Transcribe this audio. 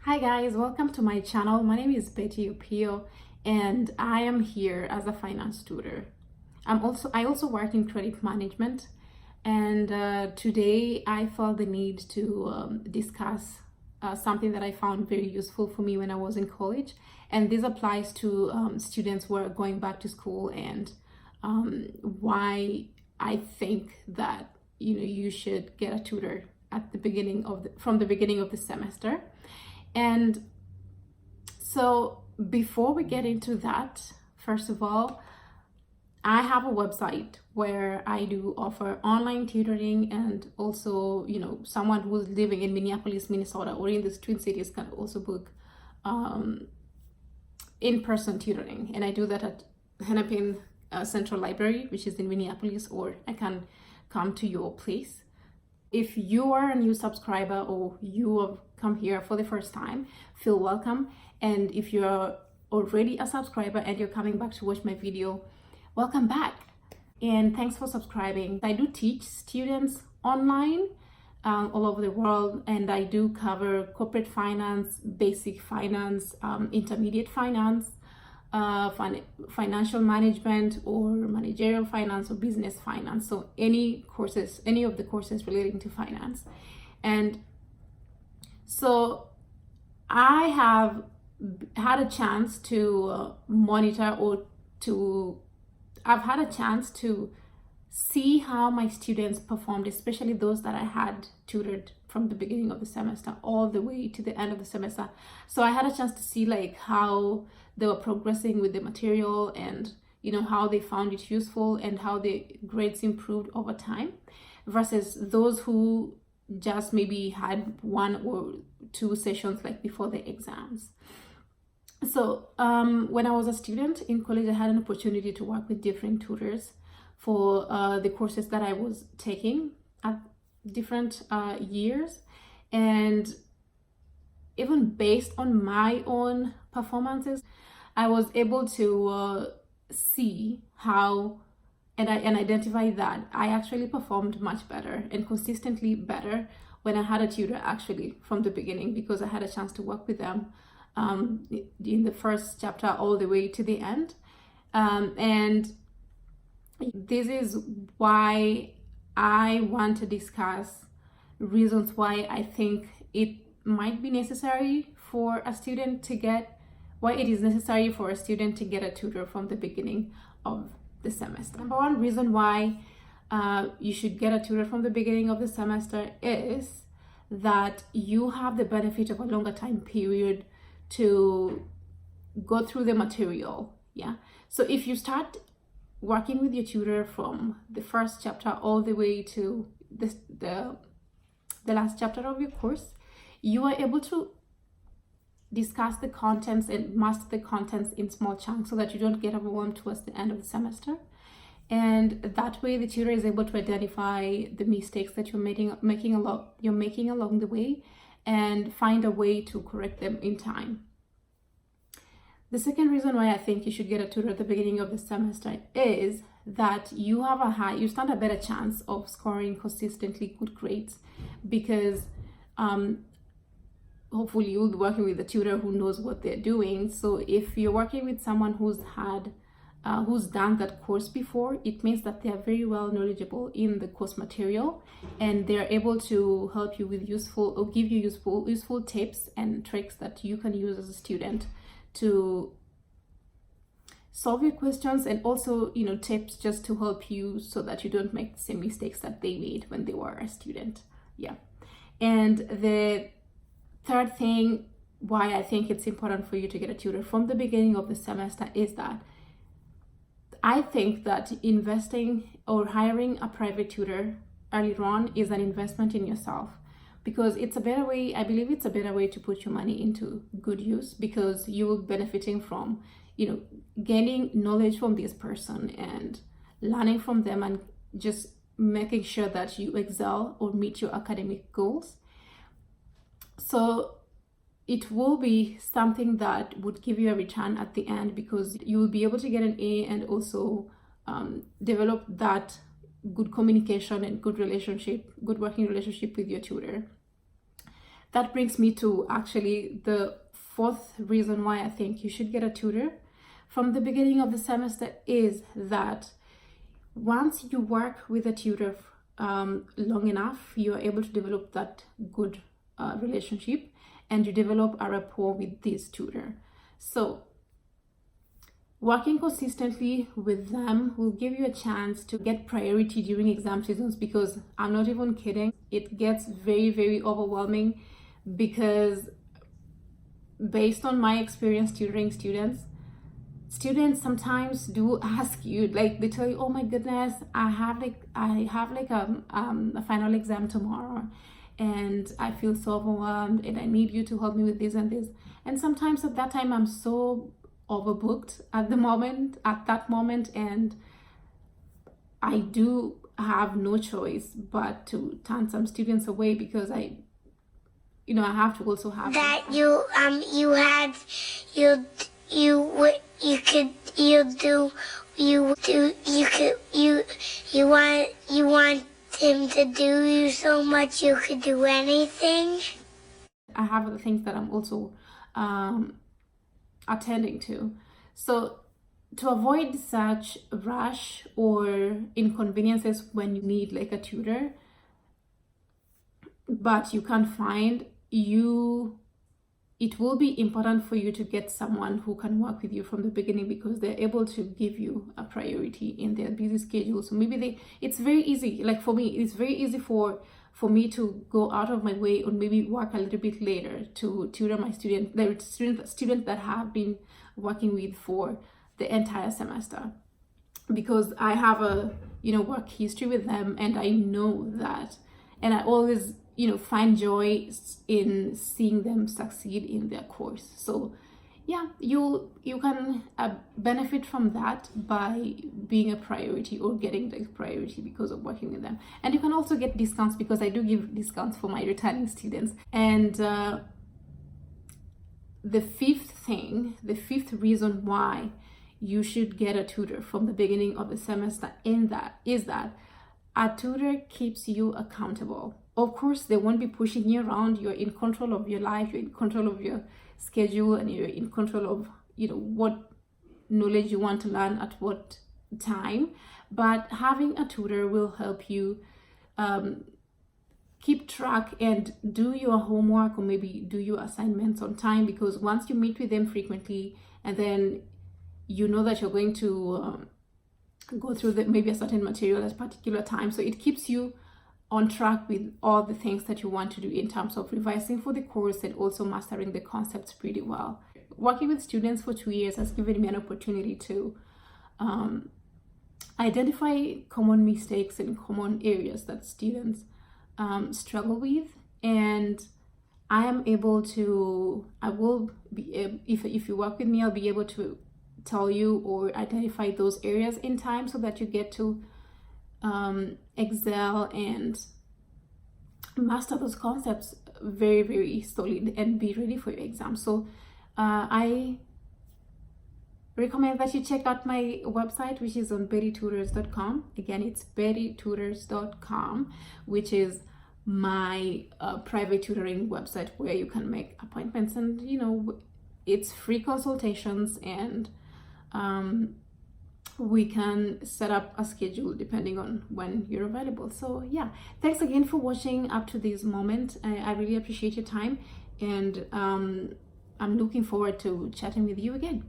Hi guys, welcome to my channel. My name is Betty Opio and I am here as a finance tutor. I also work in credit management, and today I felt the need to discuss something that I found very useful for me when I was in college, and this applies to students who are going back to school, and why I think that you should get a tutor at the beginning of from the beginning of the semester. And so before we get into that, first of all, I have a website where I do offer online tutoring, and also, someone who's living in Minneapolis, Minnesota, or in the Twin Cities can also book in-person tutoring. And I do that at Hennepin Central Library, which is in Minneapolis, or I can come to your place. If you are a new subscriber or you have come here for the first time, feel welcome. And if you're already a subscriber and you're coming back to watch my video, welcome back. And thanks for subscribing. I do teach students online all over the world, and I do cover corporate finance, basic finance, intermediate finance, financial management, or managerial finance, or business finance. So any of the courses relating to finance. And so I have had a chance to monitor, or I've had a chance to see how my students performed, especially those that I had tutored from the beginning of the semester all the way to the end of the semester. So I had a chance to see how they were progressing with the material, and how they found it useful, and how the grades improved over time, versus those who just maybe had one or two sessions before the exams. So when I was a student in college, I had an opportunity to work with different tutors for the courses that I was taking at different years. And even based on my own performances, I was able to see how and identify that I actually performed much better and consistently better when I had a tutor actually from the beginning, because I had a chance to work with them in the first chapter all the way to the end. And this is why I want to discuss reasons why I think it might be necessary for a student to get, why it is necessary for a student to get a tutor from the beginning of the semester. Number one reason why you should get a tutor from the beginning of the semester is that you have the benefit of a longer time period to go through the material. Yeah. So if you start working with your tutor from the first chapter all the way to the last chapter of your course, you are able to discuss the contents and master the contents in small chunks, so that you don't get overwhelmed towards the end of the semester. And that way the tutor is able to identify the mistakes that you're making along the way, and find a way to correct them in time. The second reason why I think you should get a tutor at the beginning of the semester is that you stand a better chance of scoring consistently good grades, because hopefully you'll be working with a tutor who knows what they're doing. So if you're working with someone who's done that course before, it means that they are very well knowledgeable in the course material, and they're able to help you with give you useful tips and tricks that you can use as a student to solve your questions, and also tips just to help you so that you don't make the same mistakes that they made when they were a student. Yeah. And the third thing why I think it's important for you to get a tutor from the beginning of the semester is that I think that investing or hiring a private tutor early on is an investment in yourself, because it's a better way, I believe it's a better way to put your money into good use, because you will be benefiting from, gaining knowledge from this person and learning from them, and just making sure that you excel or meet your academic goals. So it will be something that would give you a return at the end, because you will be able to get an A, and also develop that good communication and good working relationship with your tutor. that brings me to actually the fourth reason why I think you should get a tutor from the beginning of the semester, is that once you work with a tutor long enough, you are able to develop that good relationship, and you develop a rapport with this tutor. So working consistently with them will give you a chance to get priority during exam seasons, because I'm not even kidding, it gets very, very overwhelming, because based on my experience tutoring students sometimes do ask you, like they tell you, oh my goodness, I have a final exam tomorrow and I feel so overwhelmed and I need you to help me with this and this. And sometimes at that time I'm so overbooked at that moment, and I do have no choice but to turn some students away, because I have to also have that you want him to do you so much you could do anything. I have other things that I'm also attending to. So to avoid such rush or inconveniences when you need like a tutor, but you can't find, it will be important for you to get someone who can work with you from the beginning, because they're able to give you a priority in their busy schedule. So maybe it's very easy, like for me, it's very easy for me to go out of my way, or maybe work a little bit later to tutor my student that have been working with for the entire semester, because I have a work history with them, and I know that, and I always find joy in seeing them succeed in their course. So yeah, you can benefit from that by being a priority or getting the priority because of working with them. And you can also get discounts, because I do give discounts for my returning students. And the fifth reason why you should get a tutor from the beginning of the semester is that a tutor keeps you accountable. Of course, they won't be pushing you around. You're in control of your life, you're in control of your schedule, and you're in control of what knowledge you want to learn at what time. But having a tutor will help you keep track and do your homework, or maybe do your assignments on time, because once you meet with them frequently, and then you know that you're going to go through maybe a certain material at a particular time, so it keeps you on track with all the things that you want to do in terms of revising for the course and also mastering the concepts pretty well. Working with students for 2 years has given me an opportunity to identify common mistakes and common areas that students struggle with, and I will be, if you work with me, I'll be able to tell you or identify those areas in time, so that you get to excel and master those concepts very, very solid and be ready for your exam. So I recommend that you check out my website, which is on bettytutors.com. Again, it's bettytutors.com, which is my private tutoring website, where you can make appointments, and it's free consultations, and we can set up a schedule depending on when you're available. So yeah, thanks again for watching up to this moment. I really appreciate your time, and I'm looking forward to chatting with you again.